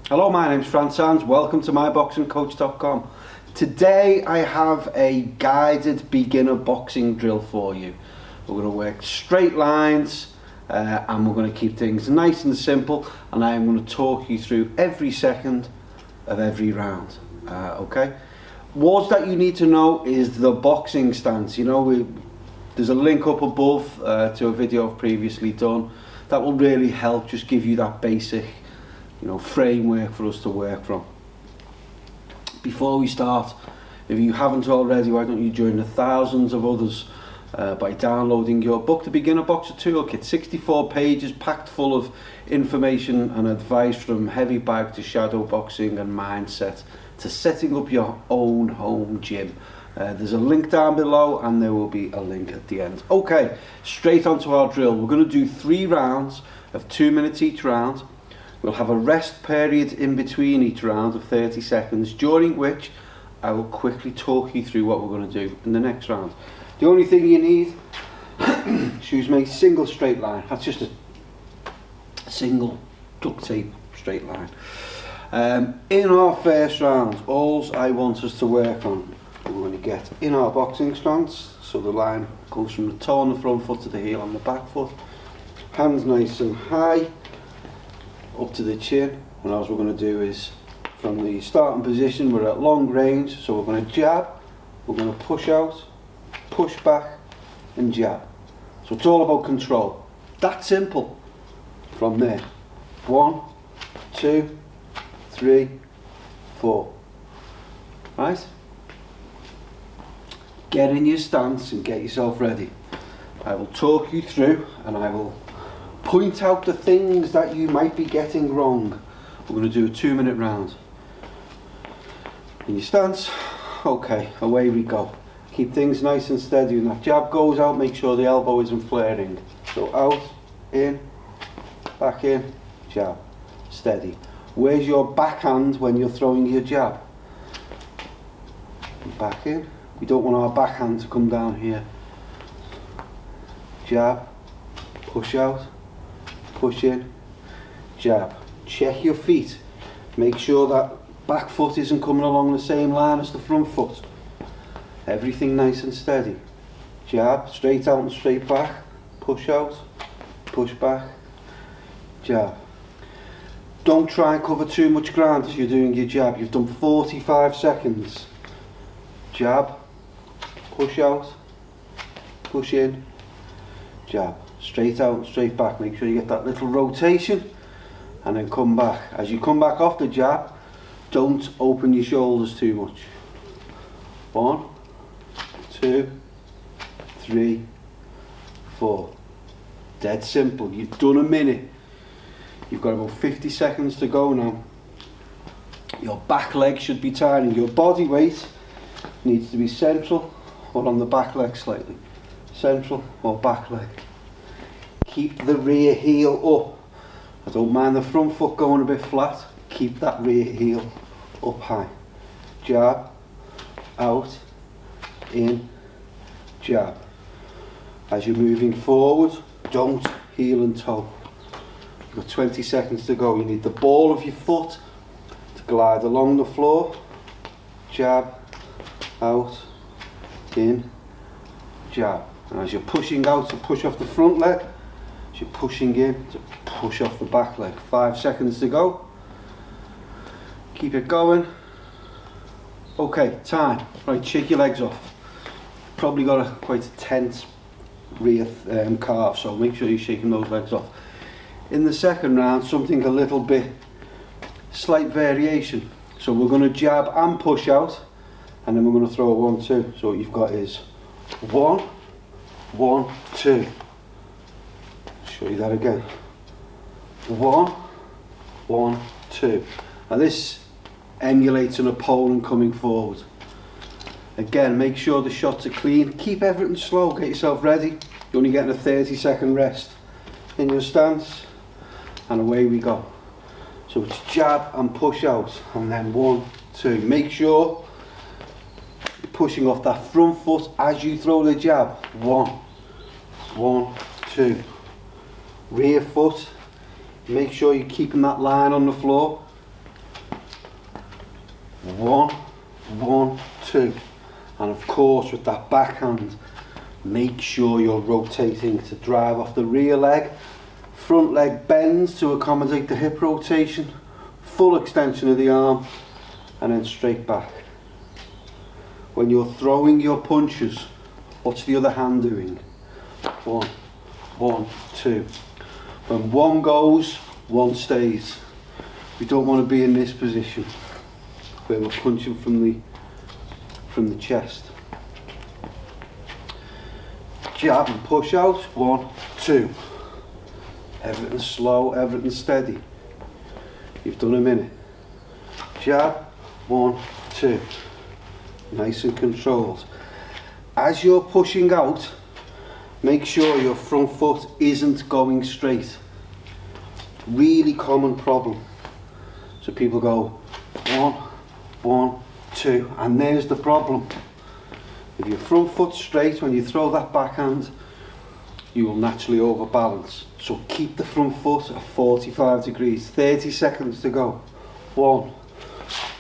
Hello, my name's Franz. Welcome to MyBoxingCoach.com. Today I have a guided beginner boxing drill for you. We're going to work straight lines and we're going to keep things nice and simple, and I am going to talk you through every second of every round. Okay? Words that you need to know is the boxing stance. You know, there's a link up above to a video I've previously done that will really help just give you that basic framework for us to work from. Before we start, if you haven't already, why don't you join the thousands of others by downloading your book, The Beginner Boxer Toolkit. 64 pages packed full of information and advice, from heavy bag to shadow boxing and mindset to setting up your own home gym. There's a link down below and there will be a link at the end. Okay, straight onto our drill. We're going to do 3 rounds of 2 minutes each round. We'll have a rest period in between each round of 30 seconds, during which I will quickly talk you through what we're going to do in the next round. The only thing you need, excuse me, single straight line. That's just a single duct tape straight line. In our first round, all I want us to work on, we're going to get in our boxing stance. So the line goes from the toe on the front foot to the heel on the back foot. Hands nice and high, up to the chin, and all we're going to do is, from the starting position, we're at long range, so we're going to jab, we're going to push out, push back and jab. So it's all about control. That simple. From there, 1, 2, 3, 4. Right? Get in your stance and get yourself ready. I will talk you through and I will point out the things that you might be getting wrong. We're going to do a 2-minute round. In your stance, okay, away we go. Keep things nice and steady. When that jab goes out, make sure the elbow isn't flaring. So out, in, back in, jab, steady. Where's your backhand when you're throwing your jab? Back in. We don't want our backhand to come down here. Jab, push out, push in, jab. Check your feet. Make sure that back foot isn't coming along the same line as the front foot. Everything nice and steady. Jab, straight out and straight back. Push out, push back, jab. Don't try and cover too much ground as you're doing your jab. You've done 45 seconds. Jab, push out, push in, jab. Straight out and straight back. Make sure you get that little rotation and then come back. As you come back off the jab, don't open your shoulders too much. 1, 2, 3, 4. Dead simple. You've done a minute. You've got about 50 seconds to go now. Your back leg should be turning. Your body weight needs to be central or on the back leg slightly. Central or back leg. Keep the rear heel up. I don't mind the front foot going a bit flat. Keep that rear heel up high. Jab, out, in, jab. As you're moving forward, don't heel and toe. You've got 20 seconds to go. You need the ball of your foot to glide along the floor. Jab, out, in, jab. And as you're pushing out to push off the front leg, as you're pushing in to push off the back leg. 5 seconds to go. Keep it going. Okay, time. Right, shake your legs off. Probably got quite a tense rear calf, so make sure you're shaking those legs off. In the second round, something a little bit, slight variation. So we're going to jab and push out, and then we're going to throw a 1, 2. So what you've got is 1, 1, 2. Show you that again. 1, 1, 2. And this emulates an opponent coming forward. Again, make sure the shots are clean. Keep everything slow. Get yourself ready. You're only getting a 30-second rest in your stance, and away we go. So it's jab and push out, and then 1, 2. Make sure you're pushing off that front foot as you throw the jab. 1, 1, 2. Rear foot. Make sure you're keeping that line on the floor. 1, 1, 2. And of course with that backhand, make sure you're rotating to drive off the rear leg. Front leg bends to accommodate the hip rotation, full extension of the arm, and then straight back. When you're throwing your punches, what's the other hand doing? 1, 1, 2. When one goes, one stays. We don't want to be in this position where we're punching from the chest. Jab and push out. 1, 2. Everything slow, everything steady. You've done a minute. Jab. 1, 2. Nice and controlled. As you're pushing out, make sure your front foot isn't going straight. Really common problem. So people go 1, 1, 2, and there's the problem. If your front foot's straight when you throw that backhand, you will naturally overbalance. So keep the front foot at 45 degrees. 30 seconds to go. 1,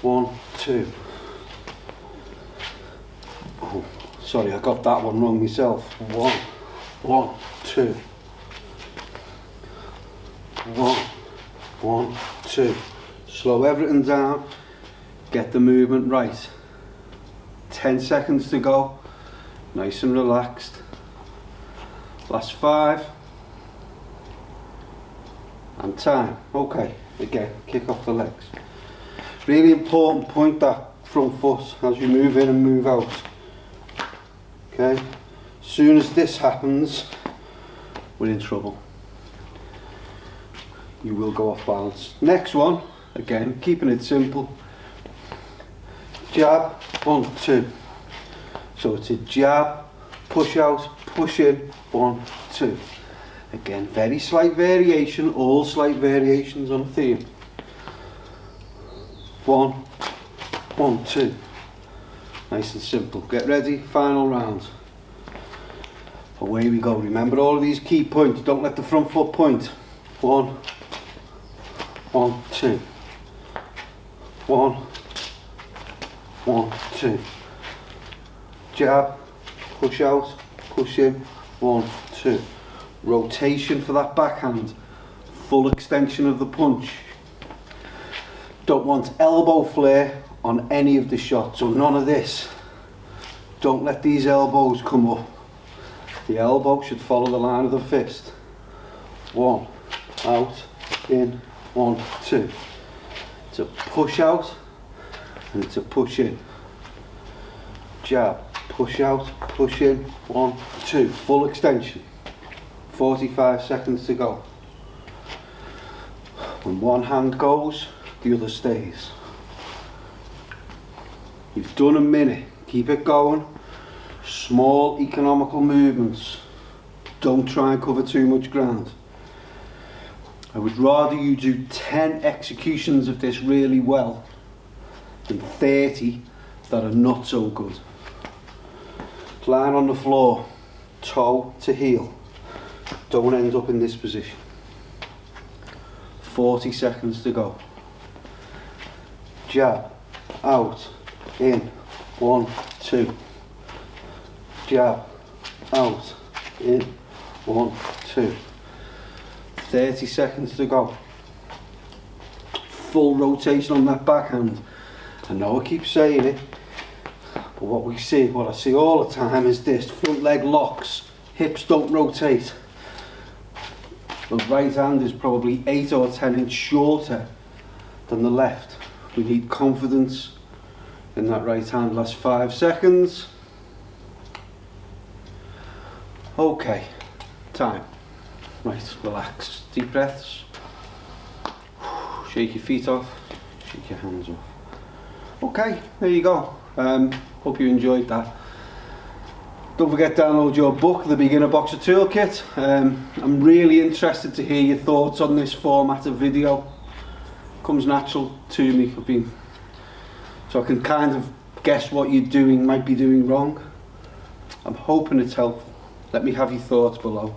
1, 2. Oh, sorry, I got that one wrong myself. 1, 1, 2. 1, 1, 2. Slow everything down. Get the movement right. 10 seconds to go. Nice and relaxed. Last 5. And time. Okay, again, kick off the legs. Really important point, that front foot as you move in and move out. Okay, as soon as this happens, we're in trouble. You will go off balance. Next one, again, keeping it simple. Jab, 1, 2. So it's a jab, push out, push in, 1, 2. Again, very slight variation, all slight variations on a theme. 1, 1, 2. Nice and simple. Get ready, final round. Away we go. Remember all of these key points. Don't let the front foot point. 1, 1, 2. 1, 1, 2. Jab, push out, push in, 1, 2. Rotation for that backhand, full extension of the punch. Don't want elbow flare on any of the shots, so none of this. Don't let these elbows come up. The elbow should follow the line of the fist. 1, out, in, 1, 2. It's a push out and it's a push in. Jab, push out, push in, 1, 2. Full extension. 45 seconds to go. When one hand goes, the other stays. You've done a minute. Keep it going. Small economical movements. Don't try and cover too much ground. I would rather you do 10 executions of this really well than 30 that are not so good. Line on the floor, toe to heel. Don't end up in this position. 40 seconds to go. Jab, out, in, 1, 2. Jab, out, in, 1, 2. 30 seconds to go. Full rotation on that backhand. I know I keep saying it, but what I see all the time is this: front leg locks, hips don't rotate. The right hand is probably 8 or 10 inches shorter than the left. We need confidence in that right hand. Last 5 seconds. Okay, time. Right, relax. Deep breaths. Shake your feet off. Shake your hands off. Okay, there you go. Hope you enjoyed that. Don't forget to download your book, The Beginner Boxer Toolkit. I'm really interested to hear your thoughts on this format of video. Comes natural to me. So I can kind of guess what you're might be doing wrong. I'm hoping it's helpful. Let me have your thoughts below.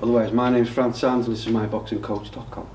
Otherwise, my name's Fran Sands and this is MyBoxingCoach.com.